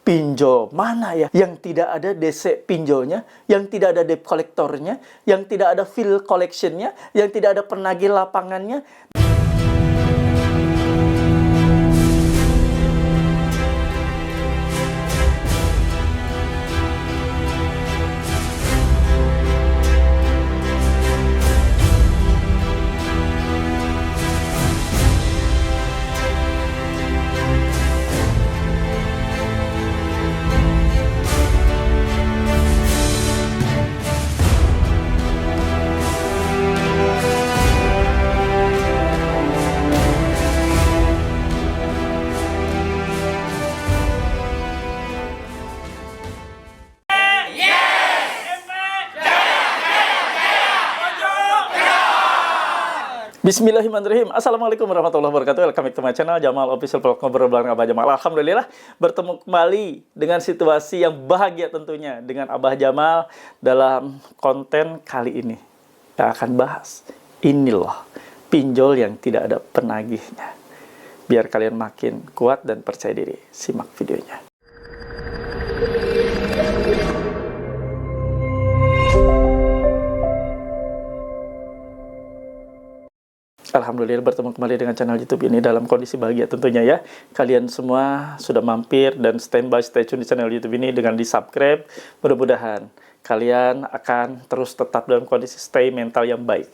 Pinjol mana ya yang tidak ada DC pinjolnya, yang tidak ada debt collectornya, yang tidak ada fill collectionnya, yang tidak ada penagih lapangannya? Bismillahirrahmanirrahim. Assalamualaikum warahmatullahi wabarakatuh. Welcome back to my channel Jamal Official Vlog, ngobrol bareng Abah Jamal. Alhamdulillah bertemu kembali dengan situasi yang bahagia tentunya dengan Abah Jamal dalam konten kali ini. Kita akan bahas inilah pinjol yang tidak ada penagihnya. Biar kalian makin kuat dan percaya diri, simak videonya. Alhamdulillah bertemu kembali dengan channel YouTube ini dalam kondisi bahagia tentunya ya. Kalian semua sudah mampir dan stay tune di channel YouTube ini dengan di subscribe. Mudah-mudahan kalian akan terus tetap dalam kondisi stay mental yang baik.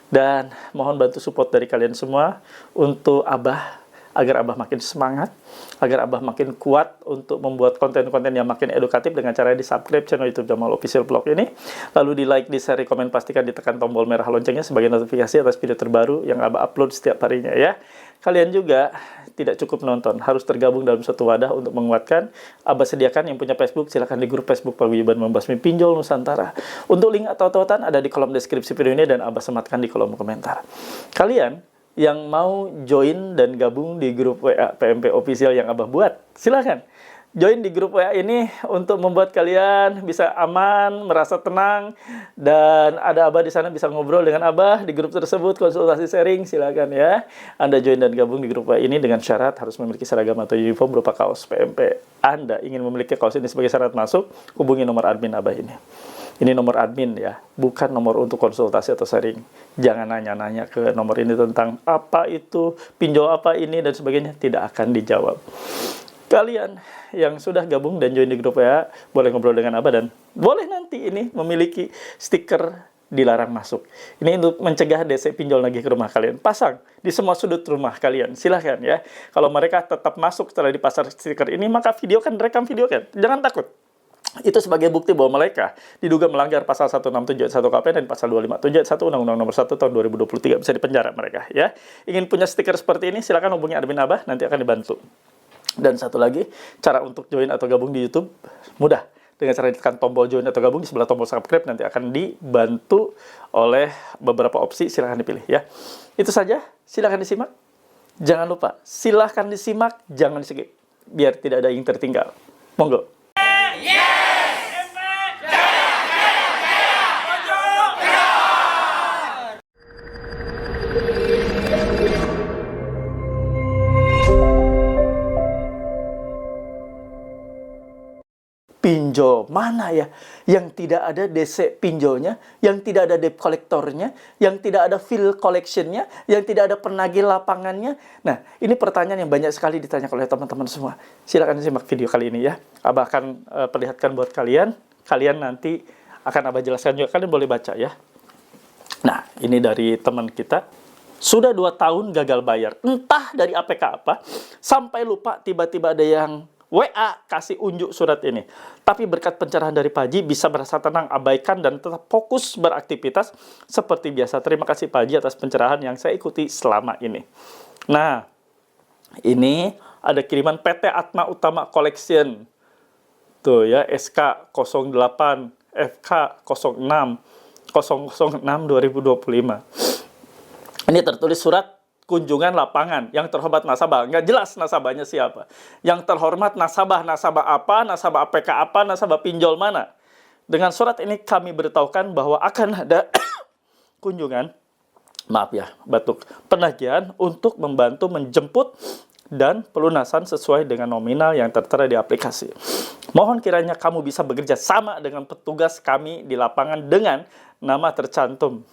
Dan mohon bantu support dari kalian semua untuk Abah, agar Abah makin semangat, agar Abah makin kuat untuk membuat konten-konten yang makin edukatif dengan cara di subscribe channel YouTube Jamal Official Vlog ini. Lalu di like, di share, komen, pastikan ditekan tombol merah loncengnya sebagai notifikasi atas video terbaru yang Abah upload setiap harinya ya. Kalian juga tidak cukup nonton, harus tergabung dalam satu wadah untuk menguatkan. Abah sediakan yang punya Facebook, silahkan di grup Facebook Paguyuban Membasmi Pinjol Nusantara. Untuk link atau tautan ada di kolom deskripsi video ini dan Abah sematkan di kolom komentar. Kalian yang mau join dan gabung di grup WA PMP Official yang Abah buat, silahkan join di grup WA ini untuk membuat kalian bisa aman, merasa tenang, dan ada Abah di sana bisa ngobrol dengan Abah di grup tersebut, konsultasi sharing, silahkan ya. Anda join dan gabung di grup WA ini dengan syarat harus memiliki seragam atau uniform berupa kaos PMP. Anda ingin memiliki kaos ini sebagai syarat masuk, hubungi nomor admin Abah ini. Ini nomor admin ya, bukan nomor untuk konsultasi atau sharing. Jangan nanya-nanya ke nomor ini tentang apa itu, pinjol apa ini, dan sebagainya. Tidak akan dijawab. Kalian yang sudah gabung dan join di grup WA, boleh ngobrol dengan Abah dan boleh nanti ini memiliki stiker dilarang masuk. Ini untuk mencegah DC pinjol nagih ke rumah kalian. Pasang di semua sudut rumah kalian. Silahkan ya. Kalau mereka tetap masuk setelah dipasang stiker ini, maka videokan, rekam videokan. Jangan takut. Itu sebagai bukti bahwa mereka diduga melanggar pasal 167 ayat 1 KP dan pasal 257 ayat 1 Undang-Undang Nomor 1 Tahun 2023. Bisa dipenjara mereka ya. Ingin punya stiker seperti ini, silakan hubungi admin Abah, nanti akan dibantu. Dan satu lagi, cara untuk join atau gabung di YouTube mudah. Dengan cara ditekan tombol join atau gabung di sebelah tombol subscribe, nanti akan dibantu oleh beberapa opsi, silakan dipilih ya. Itu saja, silakan disimak. Jangan lupa, silakan disimak, jangan di-skip biar tidak ada yang tertinggal. Monggo. Pinjol mana ya yang tidak ada DC pinjolnya, yang tidak ada debt collectornya, yang tidak ada fill collectionnya, yang tidak ada penagih lapangannya? Nah, ini pertanyaan yang banyak sekali ditanya oleh teman-teman semua. Silakan simak video kali ini ya. Abah akan perlihatkan buat kalian. Kalian nanti akan Abah jelaskan juga. Kalian boleh baca ya. Nah, ini dari teman kita. Sudah 2 tahun gagal bayar. Entah dari APK apa, sampai lupa tiba-tiba ada yang WA kasih unjuk surat ini. Tapi berkat pencerahan dari Pak Haji bisa merasa tenang, abaikan dan tetap fokus beraktivitas seperti biasa. Terima kasih Pak Haji atas pencerahan yang saya ikuti selama ini. Nah, ini ada kiriman PT Atma Utama Collection. Tuh ya, SK 08 FK 06 006 2025. Ini tertulis surat kunjungan lapangan yang terhormat nasabah. Nggak jelas nasabahnya siapa. Yang terhormat nasabah apa, nasabah APK apa, nasabah pinjol mana. Dengan surat ini kami beritahukan bahwa akan ada kunjungan, maaf ya, batuk, penagihan untuk membantu menjemput dan pelunasan sesuai dengan nominal yang tertera di aplikasi. Mohon kiranya kamu bisa bekerja sama dengan petugas kami di lapangan dengan nama tercantum.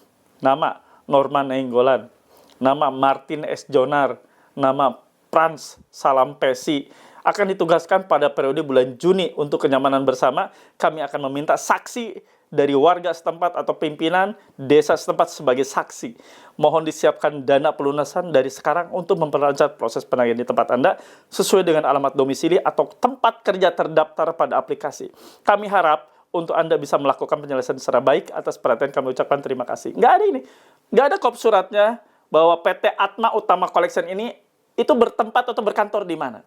Nama Norman Nainggolan, nama Martin S. Jonar, nama Frans Salampesi akan ditugaskan pada periode bulan Juni untuk kenyamanan bersama. Kami akan meminta saksi dari warga setempat atau pimpinan desa setempat sebagai saksi. Mohon disiapkan dana pelunasan dari sekarang untuk memperlancar proses penagihan di tempat Anda sesuai dengan alamat domisili atau tempat kerja terdaftar pada aplikasi. Kami harap untuk Anda bisa melakukan penyelesaian secara baik. Atas perhatian kami ucapkan terima kasih. Nggak ada ini. Nggak ada kop suratnya bahwa PT Atma Utama Collection ini itu bertempat atau berkantor di mana.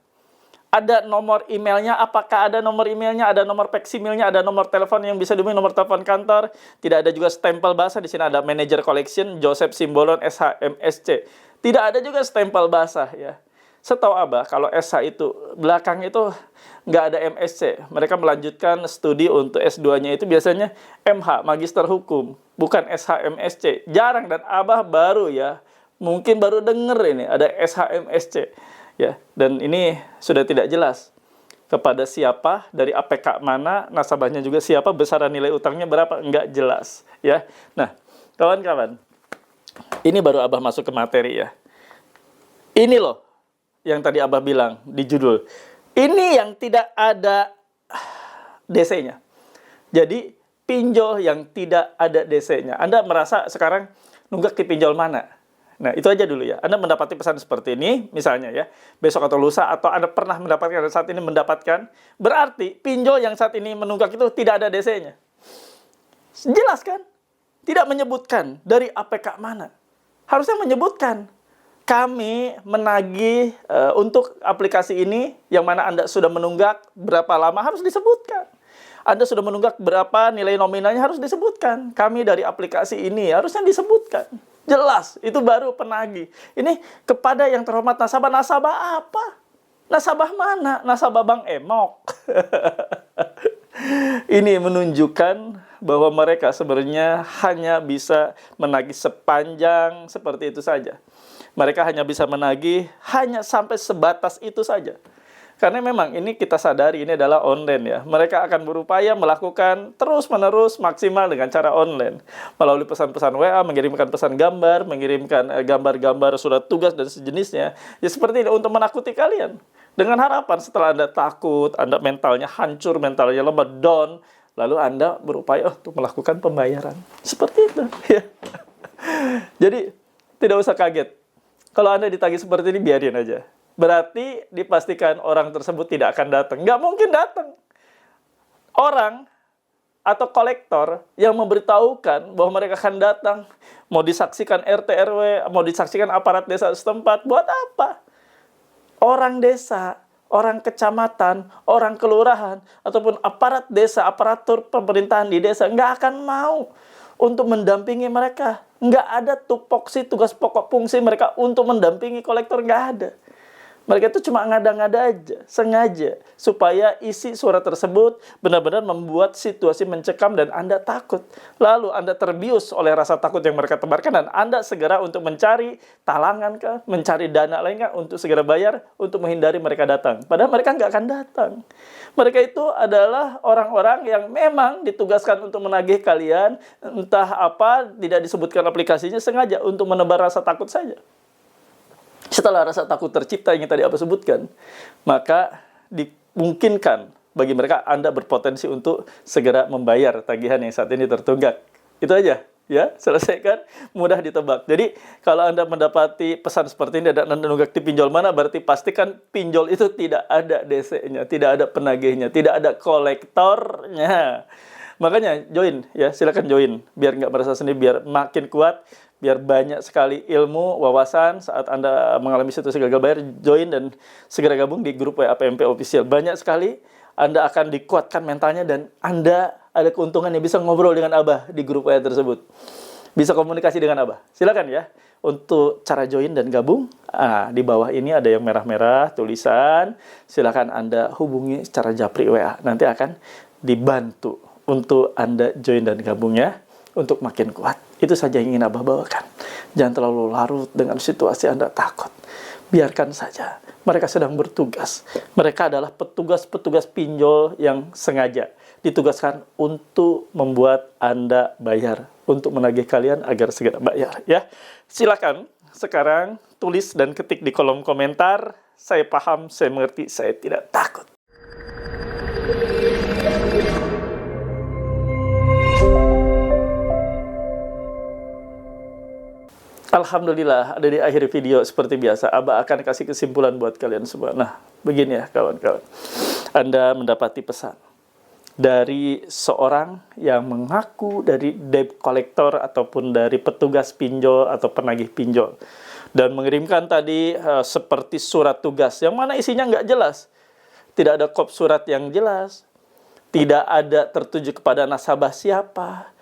Ada nomor emailnya, apakah ada nomor emailnya, ada nomor faksimilnya, ada nomor telepon yang bisa dihubungi, nomor telepon kantor. Tidak ada juga stempel basah. Di sini ada manajer collection Joseph Simbolon SHMSC. Tidak ada juga stempel basah ya. Setahu Abah, kalau SH itu belakang itu nggak ada MSc. Mereka melanjutkan studi untuk S2-nya itu biasanya MH, Magister Hukum, bukan SHMSC. Jarang, dan Abah baru ya, mungkin baru denger ini ada SHMSC. Ya, dan ini sudah tidak jelas kepada siapa, dari APK mana, nasabahnya juga siapa, besaran nilai utangnya berapa, nggak jelas. Ya, nah, kawan-kawan, ini baru Abah masuk ke materi ya. Ini loh yang tadi Abah bilang di judul. Ini yang tidak ada DC-nya. Jadi, pinjol yang tidak ada DC-nya. Anda merasa sekarang nunggak di pinjol mana? Nah, itu aja dulu ya. Anda mendapati pesan seperti ini, misalnya ya, besok atau lusa, atau Anda pernah mendapatkan dan saat ini mendapatkan, berarti pinjol yang saat ini menunggak itu tidak ada DC-nya. Jelas kan? Tidak menyebutkan dari APK mana. Harusnya menyebutkan. Kami menagih untuk aplikasi ini, yang mana Anda sudah menunggak berapa lama, harus disebutkan. Anda sudah menunggak berapa, nilai nominalnya harus disebutkan. Kami dari aplikasi ini, harusnya disebutkan. Jelas, itu baru penagih. Ini kepada yang terhormat nasabah. Nasabah apa? Nasabah mana? Nasabah Bank Emok. Ini menunjukkan bahwa mereka sebenarnya hanya bisa menagih sepanjang seperti itu saja. Mereka hanya bisa menagih hanya sampai sebatas itu saja. Karena memang ini kita sadari ini adalah online ya. Mereka akan berupaya melakukan terus-menerus maksimal dengan cara online. Melalui pesan-pesan WA, mengirimkan pesan gambar, mengirimkan gambar-gambar surat tugas dan sejenisnya. Ya seperti ini untuk menakuti kalian. Dengan harapan setelah Anda takut, Anda mentalnya hancur, mentalnya lemah, down, lalu Anda berupaya untuk melakukan pembayaran. Seperti itu. Ya. Jadi tidak usah kaget. Kalau Anda ditagih seperti ini, biarin aja. Berarti dipastikan orang tersebut tidak akan datang. Nggak mungkin datang. Orang atau kolektor yang memberitahukan bahwa mereka akan datang, mau disaksikan RT RW, mau disaksikan aparat desa setempat, buat apa? Orang desa, orang kecamatan, orang kelurahan, ataupun aparat desa, aparatur pemerintahan di desa nggak akan mau untuk mendampingi mereka. Nggak ada tupoksi, tugas pokok fungsi mereka untuk mendampingi kolektor, nggak ada. Mereka itu cuma ngada-ngada aja, sengaja, supaya isi surat tersebut benar-benar membuat situasi mencekam dan Anda takut. Lalu Anda terbius oleh rasa takut yang mereka tebarkan dan Anda segera untuk mencari talangan kah, mencari dana lain kah untuk segera bayar untuk menghindari mereka datang. Padahal mereka nggak akan datang. Mereka itu adalah orang-orang yang memang ditugaskan untuk menagih kalian, entah apa, tidak disebutkan aplikasinya, sengaja untuk menebar rasa takut saja. Setelah rasa takut tercipta yang tadi Abah sebutkan, maka dimungkinkan bagi mereka Anda berpotensi untuk segera membayar tagihan yang saat ini tertunggak. Itu aja, ya, selesaikan, mudah ditebak. Jadi, kalau Anda mendapati pesan seperti ini, ada nunggak di pinjol mana, berarti pastikan pinjol itu tidak ada DC-nya, tidak ada penagihnya, tidak ada kolektornya. Makanya join, ya, silakan join, biar nggak merasa sendiri, biar makin kuat, biar banyak sekali ilmu, wawasan saat Anda mengalami situasi gagal bayar, join dan segera gabung di grup WA PMP Official. Banyak sekali Anda akan dikuatkan mentalnya dan Anda ada keuntungan yang bisa ngobrol dengan Abah di grup WA tersebut. Bisa komunikasi dengan Abah. Silakan ya. Untuk cara join dan gabung, di bawah ini ada yang merah-merah tulisan. Silakan Anda hubungi secara japri WA. Nanti akan dibantu untuk Anda join dan gabung ya. Untuk makin kuat. Itu saja yang ingin Abah bawakan. Jangan terlalu larut dengan situasi Anda takut. Biarkan saja. Mereka sedang bertugas. Mereka adalah petugas-petugas pinjol yang sengaja ditugaskan untuk membuat Anda bayar, untuk menagih kalian agar segera bayar, ya. Silakan sekarang tulis dan ketik di kolom komentar, saya paham, saya mengerti, saya tidak takut. Alhamdulillah, ada di akhir video seperti biasa. Abah akan kasih kesimpulan buat kalian semua. Nah, begini ya kawan-kawan. Anda mendapati pesan dari seorang yang mengaku dari debt collector ataupun dari petugas pinjol atau penagih pinjol. Dan mengirimkan tadi seperti surat tugas yang mana isinya nggak jelas. Tidak ada kop surat yang jelas. Tidak ada tertuju kepada nasabah siapa.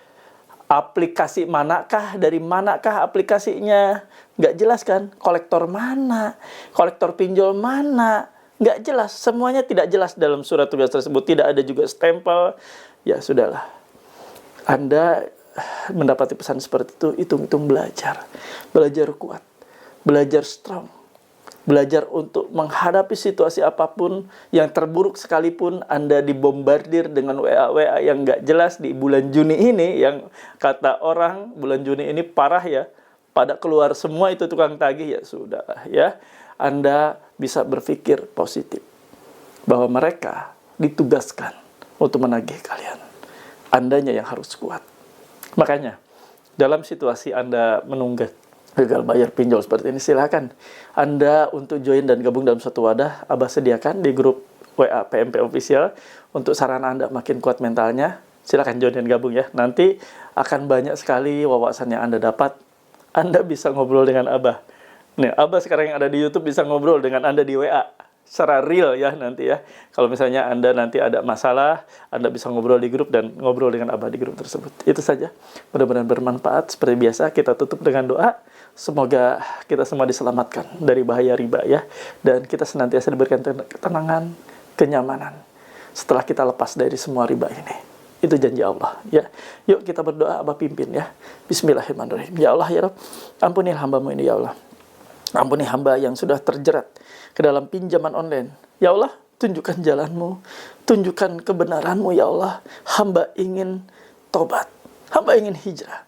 Aplikasi manakah, dari manakah aplikasinya, nggak jelas kan, kolektor mana, kolektor pinjol mana, nggak jelas, semuanya tidak jelas dalam surat tugas tersebut, tidak ada juga stempel. Ya sudahlah, Anda mendapati pesan seperti itu, hitung-hitung belajar kuat, belajar strong, belajar untuk menghadapi situasi apapun yang terburuk sekalipun. Anda dibombardir dengan WA-WA yang nggak jelas di bulan Juni ini, yang kata orang bulan Juni ini parah ya, pada keluar semua itu tukang tagih. Ya sudah ya, Anda bisa berpikir positif bahwa mereka ditugaskan untuk menagih kalian. Andanya yang harus kuat. Makanya dalam situasi Anda menunggak gagal bayar pinjol seperti ini, silakan Anda untuk join dan gabung dalam satu wadah. Abah sediakan di grup WA PMP Official untuk sarana Anda makin kuat mentalnya. Silakan join dan gabung ya. Nanti akan banyak sekali wawasan yang Anda dapat. Anda bisa ngobrol dengan Abah. Nih, Abah sekarang yang ada di YouTube bisa ngobrol dengan Anda di WA secara real ya nanti ya. Kalau misalnya Anda nanti ada masalah, Anda bisa ngobrol di grup dan ngobrol dengan Abah di grup tersebut. Itu saja. Mudah-mudahan bermanfaat. Seperti biasa kita tutup dengan doa. Semoga kita semua diselamatkan dari bahaya riba ya. Dan kita senantiasa diberikan ketenangan, kenyamanan setelah kita lepas dari semua riba ini. Itu janji Allah ya. Yuk kita berdoa, Abah pimpin ya. Bismillahirrahmanirrahim. Ya Allah ya Rabb, ampunilah hamba-Mu ini ya Allah. Ampuni hamba yang sudah terjerat ke dalam pinjaman online. Ya Allah, tunjukkan jalan-Mu, tunjukkan kebenaran-Mu ya Allah. Hamba ingin tobat, hamba ingin hijrah,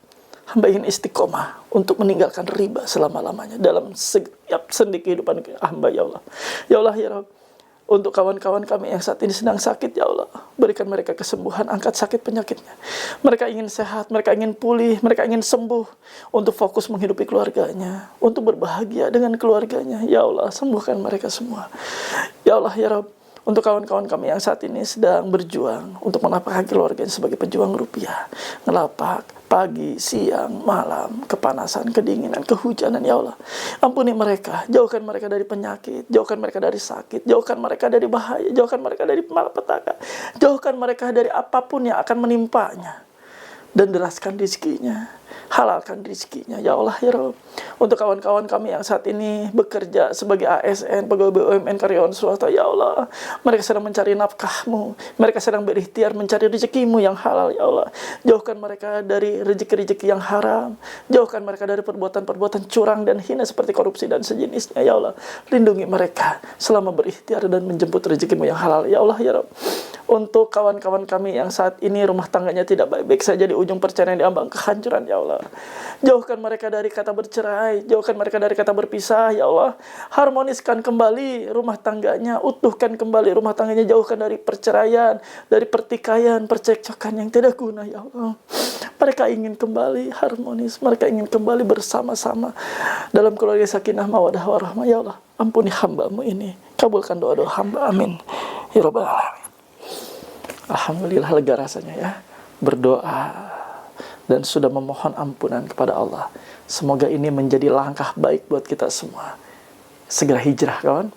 hamba ingin istiqomah untuk meninggalkan riba selama-lamanya dalam setiap sendi kehidupan hamba ya Allah. Ya Allah ya Rabb, untuk kawan-kawan kami yang saat ini sedang sakit ya Allah, berikan mereka kesembuhan, angkat sakit penyakitnya. Mereka ingin sehat, mereka ingin pulih, mereka ingin sembuh untuk fokus menghidupi keluarganya, untuk berbahagia dengan keluarganya. Ya Allah, sembuhkan mereka semua. Ya Allah ya Rabb, untuk kawan-kawan kami yang saat ini sedang berjuang untuk menapakkan keluarganya sebagai pejuang rupiah, ngelapak pagi, siang, malam, kepanasan, kedinginan, kehujanan, ya Allah. Ampuni mereka, jauhkan mereka dari penyakit, jauhkan mereka dari sakit, jauhkan mereka dari bahaya, jauhkan mereka dari malapetaka, jauhkan mereka dari apapun yang akan menimpanya. Dan deraskan rezekinya, halalkan rezekinya, ya Allah ya Rabb. Untuk kawan-kawan kami yang saat ini bekerja sebagai ASN, pegawai BUMN, karyawan swasta, ya Allah, mereka sedang mencari nafkah-Mu, mereka sedang berikhtiar mencari rezekimu yang halal, ya Allah. Jauhkan mereka dari rezeki-rezeki yang haram, jauhkan mereka dari perbuatan-perbuatan curang dan hina seperti korupsi dan sejenisnya, ya Allah. Lindungi mereka selama berikhtiar dan menjemput rezekimu yang halal, ya Allah ya Rabb. Untuk kawan-kawan kami yang saat ini rumah tangganya tidak baik-baik saja, di ujung perceraian, diambang kehancuran, ya Allah. Jauhkan mereka dari kata bercerai, jauhkan mereka dari kata berpisah, ya Allah. Harmoniskan kembali rumah tangganya, utuhkan kembali rumah tangganya, jauhkan dari perceraian, dari pertikaian, percekcokan yang tidak guna, ya Allah. Mereka ingin kembali harmonis, mereka ingin kembali bersama-sama dalam keluarga sakinah mawadah warahmah, ya Allah. Ampuni hamba-Mu ini, kabulkan doa-doa hamba, amin ya rabbal alamin. Alhamdulillah lega rasanya ya, berdoa dan sudah memohon ampunan kepada Allah. Semoga ini menjadi langkah baik buat kita semua. Segera hijrah kawan.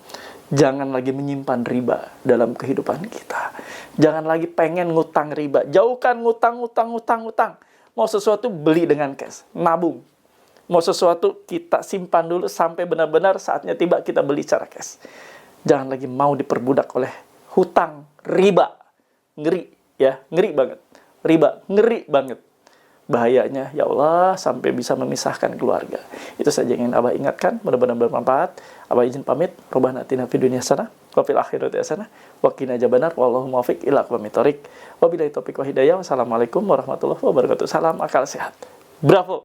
Jangan lagi menyimpan riba dalam kehidupan kita. Jangan lagi pengen ngutang riba. Jauhkan ngutang. Mau sesuatu beli dengan cash, nabung. Mau sesuatu kita simpan dulu sampai benar-benar saatnya tiba kita beli secara cash. Jangan lagi mau diperbudak oleh hutang, riba. Ngeri ya, ngeri banget. Riba, ngeri banget. bahayanya, ya Allah, sampai bisa memisahkan keluarga. Itu saja yang ingin Abah ingatkan, mudah-mudahan bermanfaat. Abah izin pamit, Rabbana atina fid dunya hasanah wa fil akhirati hasanah wa qina adzabannar, wallahu muwaffiq ila aqwamit thoriq. Wabillahi taufiq wa hidayah. Wassalamualaikum warahmatullahi wabarakatuh. Salam akal sehat. Bravo.